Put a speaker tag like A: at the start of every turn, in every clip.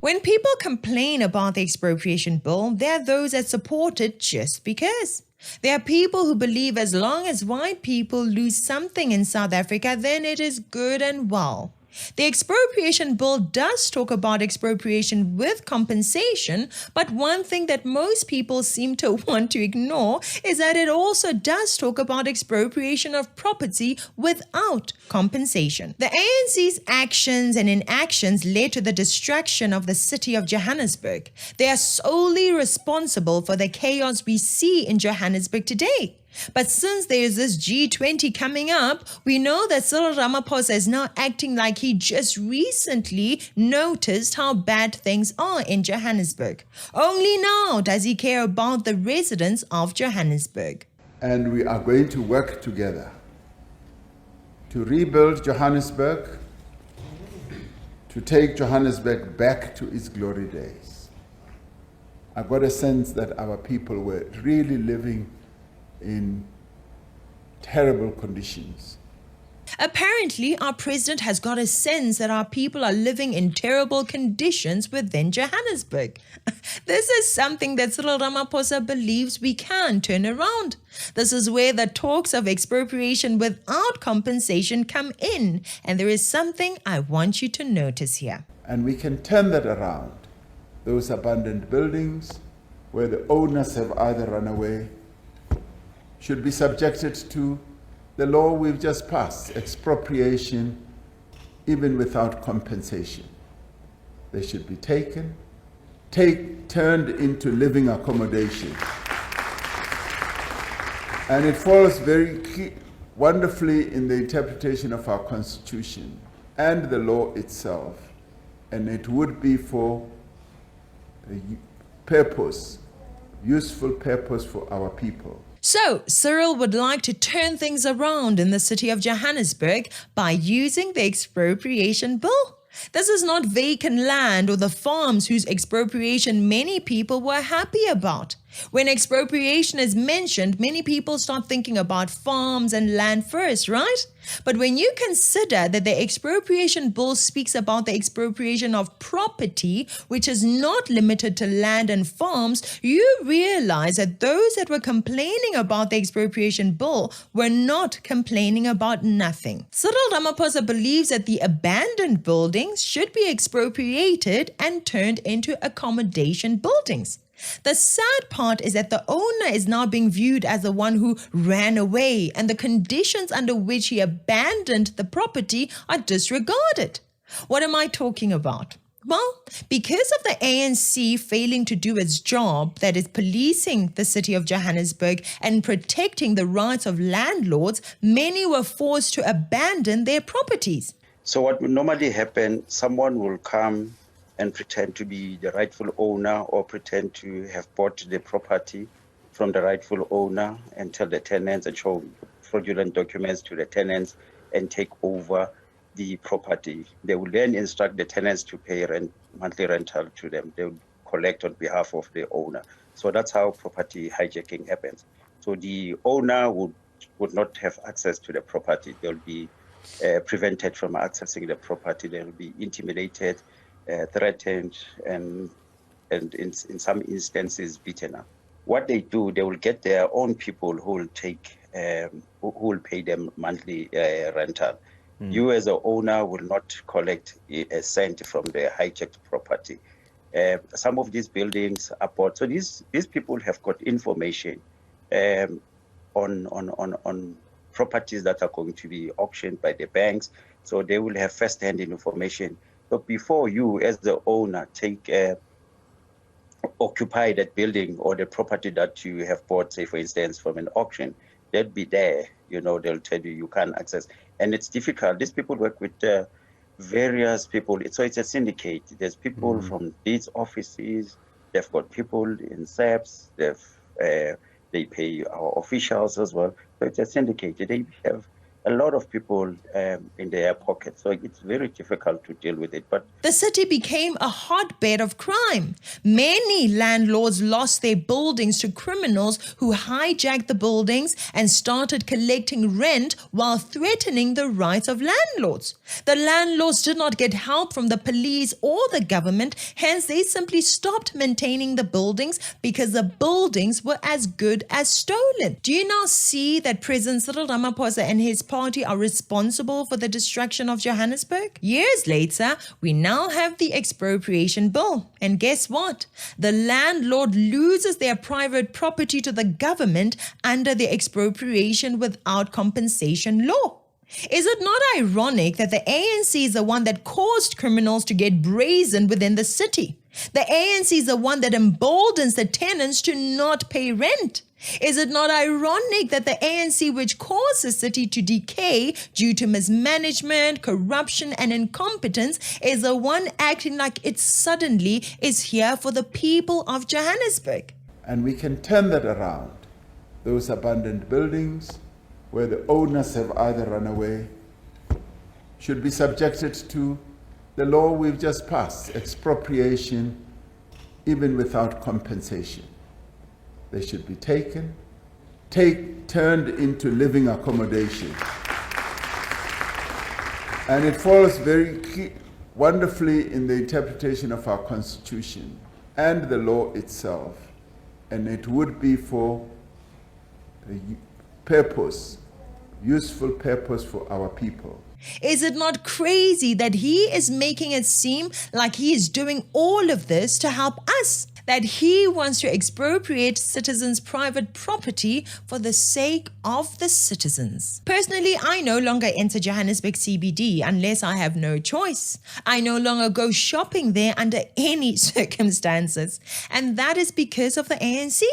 A: When people complain about the expropriation bill, there are those that support it just because. There are people who believe as long as white people lose something in South Africa, then it is good and well. The expropriation bill does talk about expropriation with compensation, but one thing that most people seem to want to ignore is that it also does talk about expropriation of property without compensation. The ANC's actions and inactions led to the destruction of the city of Johannesburg. They are solely responsible for the chaos we see in Johannesburg today. But since there is this G20 coming up, we know that Cyril Ramaphosa is now acting like he just recently noticed how bad things are in Johannesburg. Only now does he care about the residents of Johannesburg.
B: And we are going to work together to rebuild Johannesburg, to take Johannesburg back to its glory days. I got a sense that our people were really living in terrible conditions.
A: Apparently, our president has got a sense that our people are living in terrible conditions within Johannesburg. This is something that Cyril Ramaphosa believes we can turn around. This is where the talks of expropriation without compensation come in, and there is something I want you to notice here.
B: And we can turn that around. Those abandoned buildings where the owners have either run away should be subjected to the law we've just passed, expropriation, even without compensation. They should be turned into living accommodation. And it falls very wonderfully in the interpretation of our Constitution and the law itself. And it would be for a purpose, useful purpose for our people.
A: So, Cyril would like to turn things around in the city of Johannesburg by using the expropriation bill. This is not vacant land or the farms whose expropriation many people were happy about. When expropriation is mentioned, many people start thinking about farms and land first, right? But when you consider that the expropriation bill speaks about the expropriation of property, which is not limited to land and farms, you realize that those that were complaining about the expropriation bill were not complaining about nothing. Cyril Ramaphosa believes that the abandoned buildings should be expropriated and turned into accommodation buildings. The sad part is that the owner is now being viewed as the one who ran away, and the conditions under which he abandoned the property are disregarded. What am I talking about? Well, because of the ANC failing to do its job, that is policing the city of Johannesburg and protecting the rights of landlords, many were forced to abandon their properties.
C: So what would normally happen, someone will come and pretend to be the rightful owner or pretend to have bought the property from the rightful owner and tell the tenants and show fraudulent documents to the tenants and take over the property. They will then instruct the tenants to pay monthly rental to them. They will collect on behalf of the owner. So that's how property hijacking happens. So the owner would not have access to the property. They'll be prevented from accessing the property. They'll be intimidated, threatened, and in some instances beaten up. What they do, they will get their own people who will who will pay them monthly rental. You as an owner will not collect a cent from the hijacked property. Some of these buildings are bought. So these people have got information on properties that are going to be auctioned by the banks. So they will have first-hand information. So before you, as the owner, occupy that building or the property that you have bought, say, for instance, from an auction, they'll be there. They'll tell you can't access. And it's difficult. These people work with various people. So it's a syndicate. There's people from these offices. They've got people in SAPs. They pay our officials as well. So it's a syndicate. They have a lot of people in their pockets. So it's very difficult to deal with it. But
A: the city became a hotbed of crime. Many landlords lost their buildings to criminals who hijacked the buildings and started collecting rent while threatening the rights of landlords. The landlords did not get help from the police or the government, hence they simply stopped maintaining the buildings because the buildings were as good as stolen. Do you now see that President Cyril Ramaphosa and his party are responsible for the destruction of Johannesburg? Years later, we now have the Expropriation Bill. And guess what? The landlord loses their private property to the government under the Expropriation Without Compensation law. Is it not ironic that the ANC is the one that caused criminals to get brazen within the city? The ANC is the one that emboldens the tenants to not pay rent. Is it not ironic that the ANC, which caused the city to decay due to mismanagement, corruption, and incompetence, is the one acting like it suddenly is here for the people of Johannesburg?
B: And we can turn that around. Those abandoned buildings where the owners have either run away should be subjected to the law we've just passed, expropriation, even without compensation. They should be turned into living accommodation. And it falls very wonderfully in the interpretation of our Constitution and the law itself. And it would be for a purpose, useful purpose for our people.
A: Is it not crazy that he is making it seem like he is doing all of this to help us? That he wants to expropriate citizens' private property for the sake of the citizens. Personally, I no longer enter Johannesburg CBD unless I have no choice. I no longer go shopping there under any circumstances. And that is because of the ANC.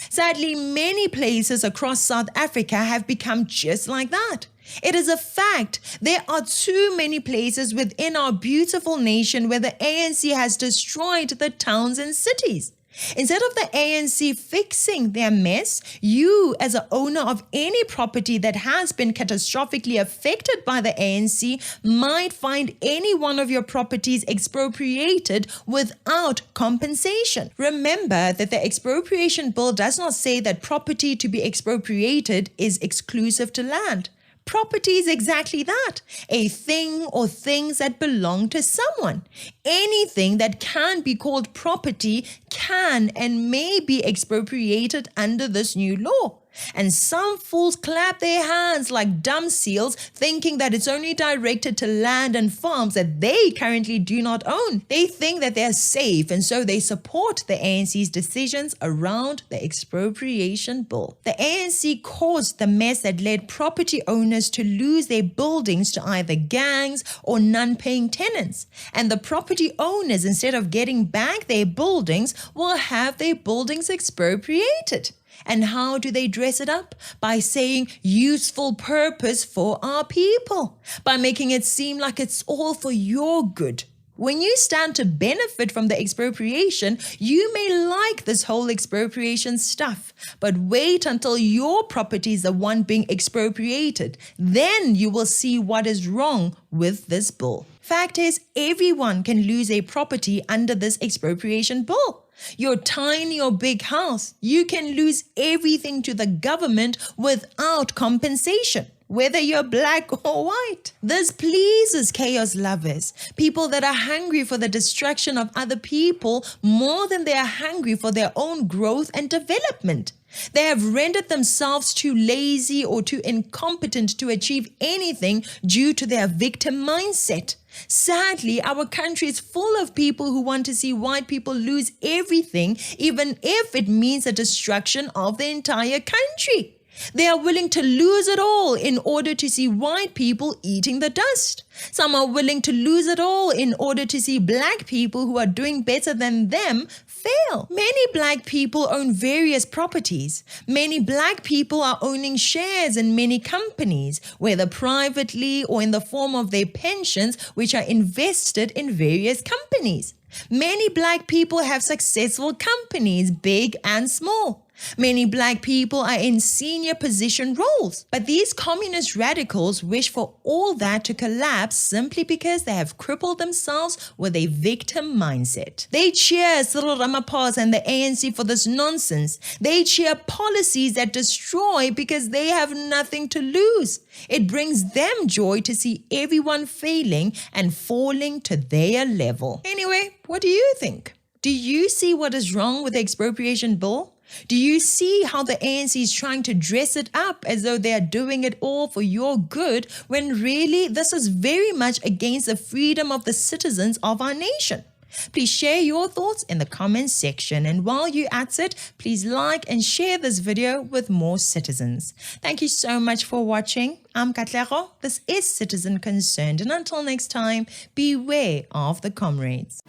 A: Sadly, many places across South Africa have become just like that. It is a fact. There are too many places within our beautiful nation where the ANC has destroyed the towns and cities. Instead of the ANC fixing their mess, you, as an owner of any property that has been catastrophically affected by the ANC, might find any one of your properties expropriated without compensation. Remember that the Expropriation Bill does not say that property to be expropriated is exclusive to land. Property is exactly that, a thing or things that belong to someone. Anything that can be called property can and may be expropriated under this new law. And some fools clap their hands like dumb seals, thinking that it's only directed to land and farms that they currently do not own. They think that they're safe, and so they support the ANC's decisions around the Expropriation Bill. The ANC caused the mess that led property owners to lose their buildings to either gangs or non-paying tenants. And the property owners, instead of getting back their buildings, will have their buildings expropriated. And how do they dress it up? By saying useful purpose for our people, by making it seem like it's all for your good. When you stand to benefit from the expropriation, you may like this whole expropriation stuff, but wait until your property is the one being expropriated. Then you will see what is wrong with this bill. Fact is, everyone can lose a property under this expropriation bill. Your tiny or big house, you can lose everything to the government without compensation, whether you're black or white. This pleases chaos lovers, people that are hungry for the destruction of other people more than they are hungry for their own growth and development. They have rendered themselves too lazy or too incompetent to achieve anything due to their victim mindset. Sadly, our country is full of people who want to see white people lose everything, even if it means the destruction of the entire country. They are willing to lose it all in order to see white people eating the dust. Some are willing to lose it all in order to see black people who are doing better than them fail. Many black people own various properties. Many black people are owning shares in many companies, whether privately or in the form of their pensions, which are invested in various companies. Many black people have successful companies, big and small. Many black people are in senior position roles, but these communist radicals wish for all that to collapse simply because they have crippled themselves with a victim mindset. They cheer Cyril Ramaphosa and the ANC for this nonsense. They cheer policies that destroy because they have nothing to lose. It brings them joy to see everyone failing and falling to their level. Anyway, what do you think? Do you see what is wrong with the expropriation bill? Do you see how the ANC is trying to dress it up as though they are doing it all for your good, when really this is very much against the freedom of the citizens of our nation? Please share your thoughts in the comments section, and while you're at it, please like and share this video with more citizens. Thank you so much for watching. I'm Katlego. This is Citizen Concerned, and until next time, beware of the comrades.